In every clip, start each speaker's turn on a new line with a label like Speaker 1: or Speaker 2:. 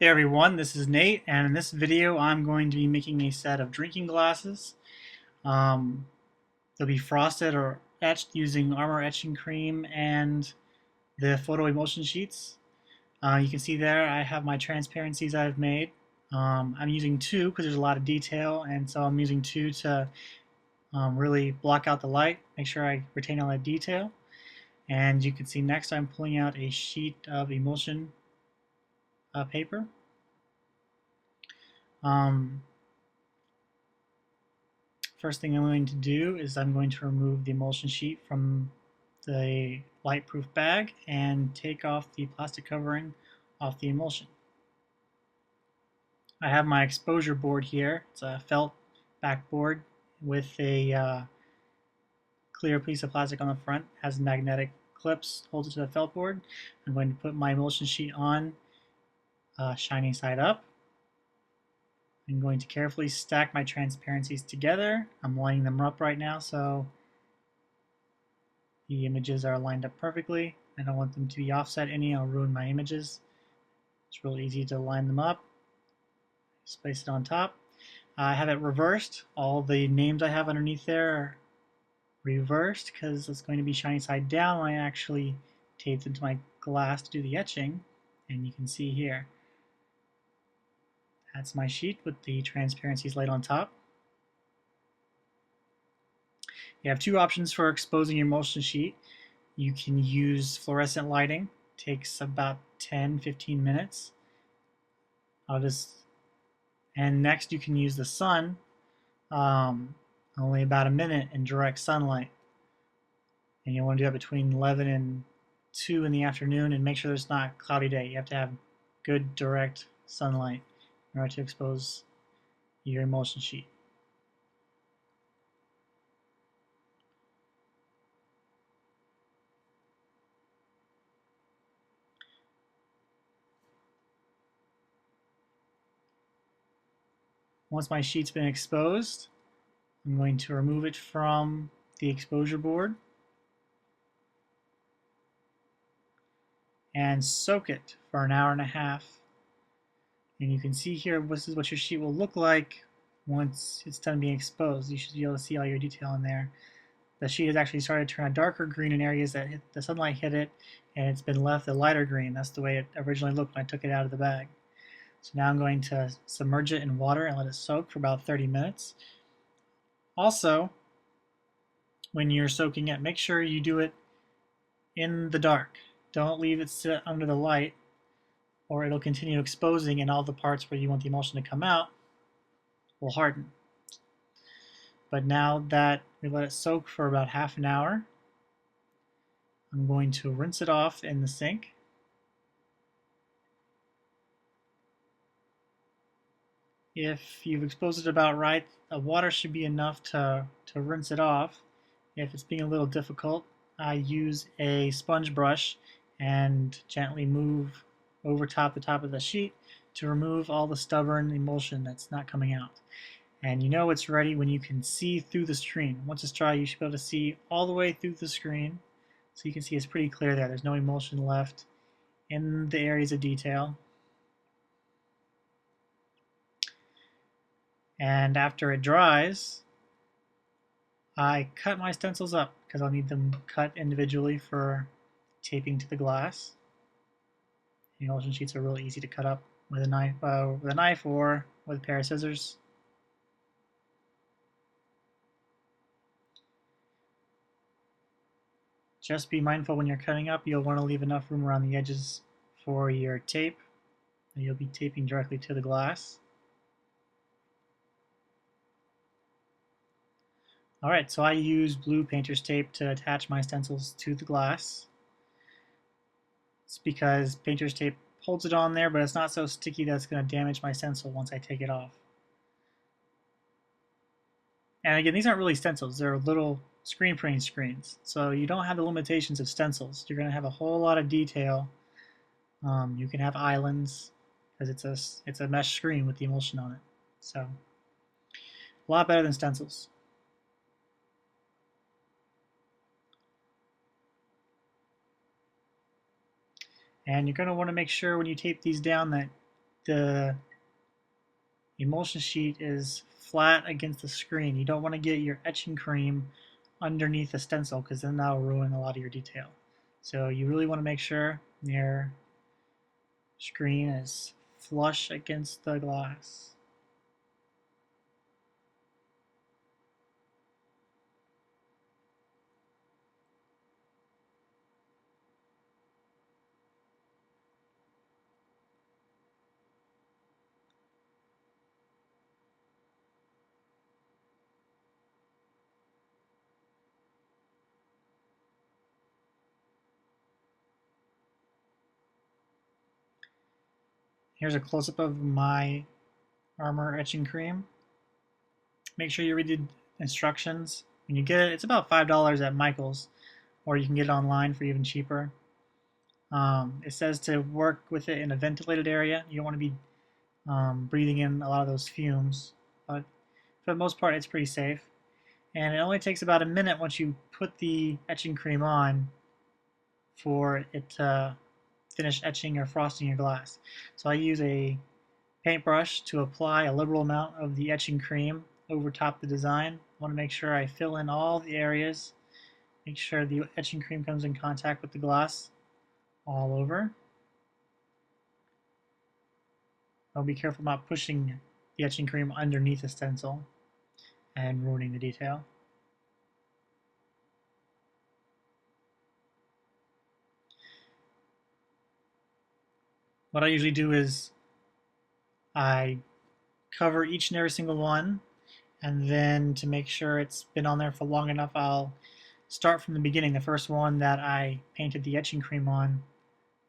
Speaker 1: Hey everyone, this is Nate, and in this video I'm going to be making a set of drinking glasses. They'll be frosted or etched using Armor etching cream and the photo emulsion sheets. You can see there I have my transparencies I've made. I'm using two because there's a lot of detail, and so I'm using two to really block out the light, make sure I retain all that detail. And you can see next I'm pulling out a sheet of emulsion paper. First thing I'm going to do is I'm going to remove the emulsion sheet from the light-proof bag and take off the plastic covering off the emulsion. I have my exposure board here. It's a felt backboard with a clear piece of plastic on the front. It has magnetic clips, holds it to the felt board. I'm going to put my emulsion sheet on, shiny side up. I'm going to carefully stack my transparencies together. I'm lining them up right now so the images are lined up perfectly. I don't want them to be offset any, I'll ruin my images. It's really easy to line them up. Just place it on top. I have it reversed. All the names I have underneath there are reversed because it's going to be shiny side down when I actually taped into my glass to do the etching. And you can see here, that's my sheet with the transparencies laid on top. You have two options for exposing your emulsion sheet. You can use fluorescent lighting. It takes about 10-15 minutes. And next you can use the sun, only about a minute in direct sunlight. And you want to do that between 11 and 2 in the afternoon, and make sure there's not a cloudy day. You have to have good direct sunlight in order to expose your emulsion sheet. Once my sheet's been exposed, I'm going to remove it from the exposure board and soak it for an hour and a half. And you can see here, this is what your sheet will look like once it's done being exposed. You should be able to see all your detail in there. The sheet has actually started to turn a darker green in areas that the sunlight hit it, and it's been left a lighter green. That's the way it originally looked when I took it out of the bag. So now I'm going to submerge it in water and let it soak for about 30 minutes. Also, when you're soaking it, make sure you do it in the dark. Don't leave it sit under the light, or it'll continue exposing, and all the parts where you want the emulsion to come out will harden. But now that we let it soak for about half an hour, I'm going to rinse it off in the sink. If you've exposed it about right, the water should be enough to rinse it off. If it's being a little difficult, I use a sponge brush and gently move over the top of the sheet to remove all the stubborn emulsion that's not coming out. And you know it's ready when you can see through the screen. Once it's dry, you should be able to see all the way through the screen. So you can see it's pretty clear there. There's no emulsion left in the areas of detail. And after it dries, I cut my stencils up because I'll need them cut individually for taping to the glass. The emulsion sheets are really easy to cut up with a knife or with a pair of scissors. Just be mindful when you're cutting up, you'll want to leave enough room around the edges for your tape. You'll be taping directly to the glass. Alright, so I use blue painter's tape to attach my stencils to the glass. It's because painter's tape holds it on there, but it's not so sticky that it's going to damage my stencil once I take it off. And again, these aren't really stencils, they're little screen printing screens. So you don't have the limitations of stencils. You're going to have a whole lot of detail. You can have islands because it's a mesh screen with the emulsion on it. So a lot better than stencils. And you're going to want to make sure when you tape these down that the emulsion sheet is flat against the screen. You don't want to get your etching cream underneath the stencil because then that'll ruin a lot of your detail. So you really want to make sure your screen is flush against the glass. Here's a close-up of my Armor etching cream. Make sure you read the instructions. When you get it, it's about $5 at Michael's, or you can get it online for even cheaper. It says to work with it in a ventilated area. You don't want to be breathing in a lot of those fumes, but for the most part, it's pretty safe. And it only takes about a minute once you put the etching cream on for it to finish etching or frosting your glass. So I use a paintbrush to apply a liberal amount of the etching cream over top the design. I want to make sure I fill in all the areas, make sure the etching cream comes in contact with the glass all over. I'll be careful not pushing the etching cream underneath the stencil and ruining the detail. What I usually do is I cover each and every single one, and then to make sure it's been on there for long enough, I'll start from the beginning, the first one that I painted the etching cream on.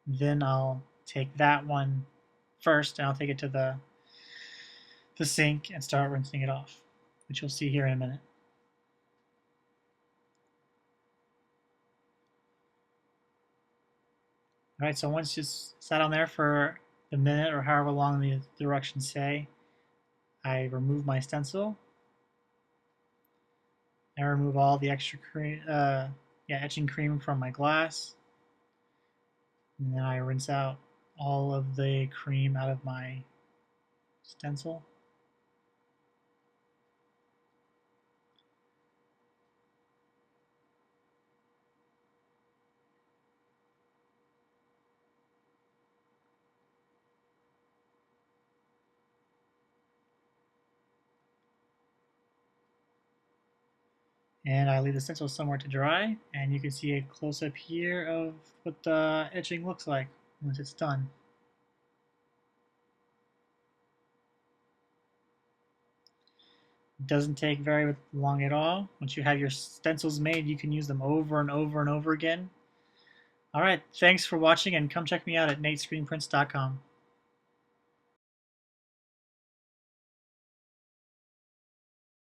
Speaker 1: Then I'll take that one first, and I'll take it to the sink and start rinsing it off, which you'll see here in a minute. All right, so once it's sat on there for a minute or however long the directions say, I remove my stencil. I remove all the extra cream, etching cream from my glass. And then I rinse out all of the cream out of my stencil. And I leave the stencil somewhere to dry, and you can see a close-up here of what the etching looks like once it's done. It doesn't take very long at all. Once you have your stencils made, you can use them over and over and over again. All right, thanks for watching, and come check me out at ETCHprints.com.